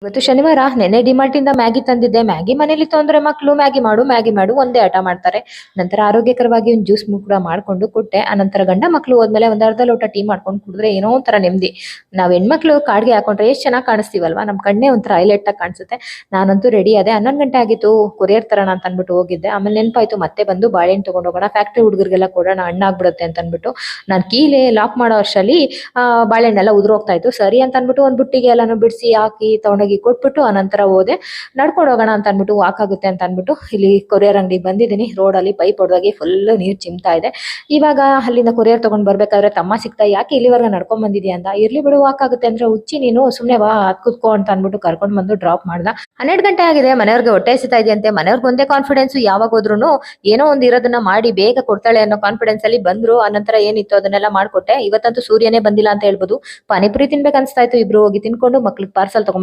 ಇವತ್ತು ಶನಿವಾರ ನೆನ್ನೆ ಡಿಮಾರ್ಟ್ ಇಂದ ಮ್ಯಾಗಿ ತಂದಿದ್ದೆ. ಮ್ಯಾಗಿ ಮನೇಲಿ ತೊಂದ್ರೆ ಮಕ್ಕಳು ಮ್ಯಾಗಿ ಮಾಡು ಒಂದೇ ಆಟ ಮಾಡ್ತಾರೆ. ನಂತರ ಆರೋಗ್ಯಕರವಾಗಿ ಒಂದು ಜ್ಯೂಸ್ ಕೂಡ ಮಾಡ್ಕೊಂಡು ಕೊಟ್ಟೆ. ಅನಂತರ ಗಂಡ ಮಕ್ಕಳು ಹೋದ್ಮೇಲೆ ಒಂದ್ ಅರ್ಧ ಲೋಟ ಟೀ ಮಾಡ್ಕೊಂಡು ಕುಡಿದ್ರೆ ಏನೋ ಒಂಥರ ನೆಮ್ಮದಿ. ನಾವ್ ಹೆಣ್ಮಕ್ಳು ಕಾಡ್ಗೆ ಹಾಕೊಂಡ್ರೆ ಎಷ್ಟ್ ಚೆನ್ನಾಗಿ ಕಾಣಿಸ್ತೀವಲ್ವಾ, ನಮ್ ಕಣ್ಣೇ ಒಂಥರ ಹೈಲೈಟ್ ಆಗಿ ಕಾಣಿಸುತ್ತೆ. ನಾನಂತೂ ರೆಡಿ ಆದೆ. 11 ಗಂಟೆ ಆಗಿತ್ತು, ಕೊರಿಯರ್ ತರೋಣ ಅಂತ ಅನ್ಬಿಟ್ಟು ಹೋಗಿದ್ದೆ. ಆಮೇಲೆ ನೆನಪಾಯ್ತು ಮತ್ತೆ ಬಂದು ಬಾಳೆಹಣ್ಣು ತಗೊಂಡ್ ಹೋಗೋಣ, ಫ್ಯಾಕ್ಟ್ರಿ ಹುಡುಗರಿಗೆಲ್ಲ ಕೊಡೋಣ, ಹಣ್ಣಾಗ್ಬಿಡುತ್ತೆ ಅಂತ ಅನ್ಬಿಟ್ಟು ನಾನ್ ಕೀಲೆ ಲಾಕ್ ಮಾಡೋ ಅಷ್ಟರಲ್ಲಿ ಬಾಳೆಹಣ್ಣೆಲ್ಲ ಉದುರೋಗ್ತಾ ಇತ್ತು. ಸರಿ ಅಂತ ಅನ್ಬಿಟ್ಟು ಒಂದ್ ಬುಟ್ಟಿಗೆ ಎಲ್ಲಾನು ಬಿಡಿಸಿ ಹಾಕಿ ತಗೊಂಡೋಗಿ ಕೊಟ್ಬಿಟ್ಟು ಅನಂತರ ಹೋದೆ. ನಡ್ಕೊಂಡು ಹೋಗೋಣ ಅಂತ ಅನ್ಬಿಟ್ಟು ವಾಕ್ ಆಗುತ್ತೆ ಅಂತ ಅನ್ಬಿಟ್ಟು ಇಲ್ಲಿ ಕೊರಿಯರ್ ಅಂಗಡಿ ಬಂದಿದ್ದೀನಿ. ರೋಡ್ ಅಲ್ಲಿ ಪೈಪ್ ಹೊಡೆದಾಗಿ ಫುಲ್ ನೀರ್ ಚಿಮ್ತಾ ಇದೆ. ಇವಾಗ ಅಲ್ಲಿಂದ ಕೊರಿಯರ್ ತಗೊಂಡ್ ಬರ್ಬೇಕಾದ್ರೆ ತಮ್ಮ ಸಿಕ್ತಾ, ಯಾಕೆ ಇಲ್ಲಿವರೆಗೆ ನಡ್ಕೊಂಡ್ ಬಂದಿದ್ಯಾ ಅಂತ. ಇರ್ಲಿ ಬಿಡು, ವಾಕ್ ಆಗುತ್ತೆ ಅಂದ್ರೆ ಹುಚ್ಚಿ ನೀನು, ಸುಮ್ನೆ ಬಾ ಹತ್ ಕೂತ್ಕೋ ಅಂತ ಅನ್ಬಿಟ್ಟು ಕರ್ಕೊಂಡ್ ಬಂದು ಡ್ರಾಪ್ ಮಾಡ್ದ. 12 ಗಂಟೆ ಆಗಿದೆ, ಮನೆಯವ್ರಿಗೆ ಹೊಟ್ಟೆ ಹಸಿತಾ ಇದೆಯಂತೆ. ಮನೆಯವ್ರಿಗೆ ಒಂದೇ ಕಾನ್ಫಿಡೆನ್ಸ್, ಯಾವಾಗ ಹೋದ್ರುನು ಏನೋ ಒಂದ್ ಇರೋದನ್ನ ಮಾಡಿ ಬೇಗ ಕೊಡ್ತಾಳೆ ಅನ್ನೋ ಕಾನ್ಫಿಡೆನ್ಸ್ ಅಲ್ಲಿ ಬಂದ್ರು. ಅನಂತರ ಏನಿತ್ತು ಅದನ್ನೆಲ್ಲ ಮಾಡ್ಕೊಟ್ಟೆ. ಇವತ್ತಂತೂ ಸೂರ್ಯನೇ ಬಂದಿಲ್ಲ ಅಂತ ಹೇಳ್ಬೋದು. ಪಾನಿಪುರಿ ತಿನ್ಬೇಕು ಅನ್ಸ್ತಾ ಇತ್ತು. ಇಬ್ರು ಹೋಗಿ ತಿನ್ಕೊಂಡು ಮಕ್ಳಿಗೆ ಪಾರ್ಸಲ್ ತಗೊಂಡ್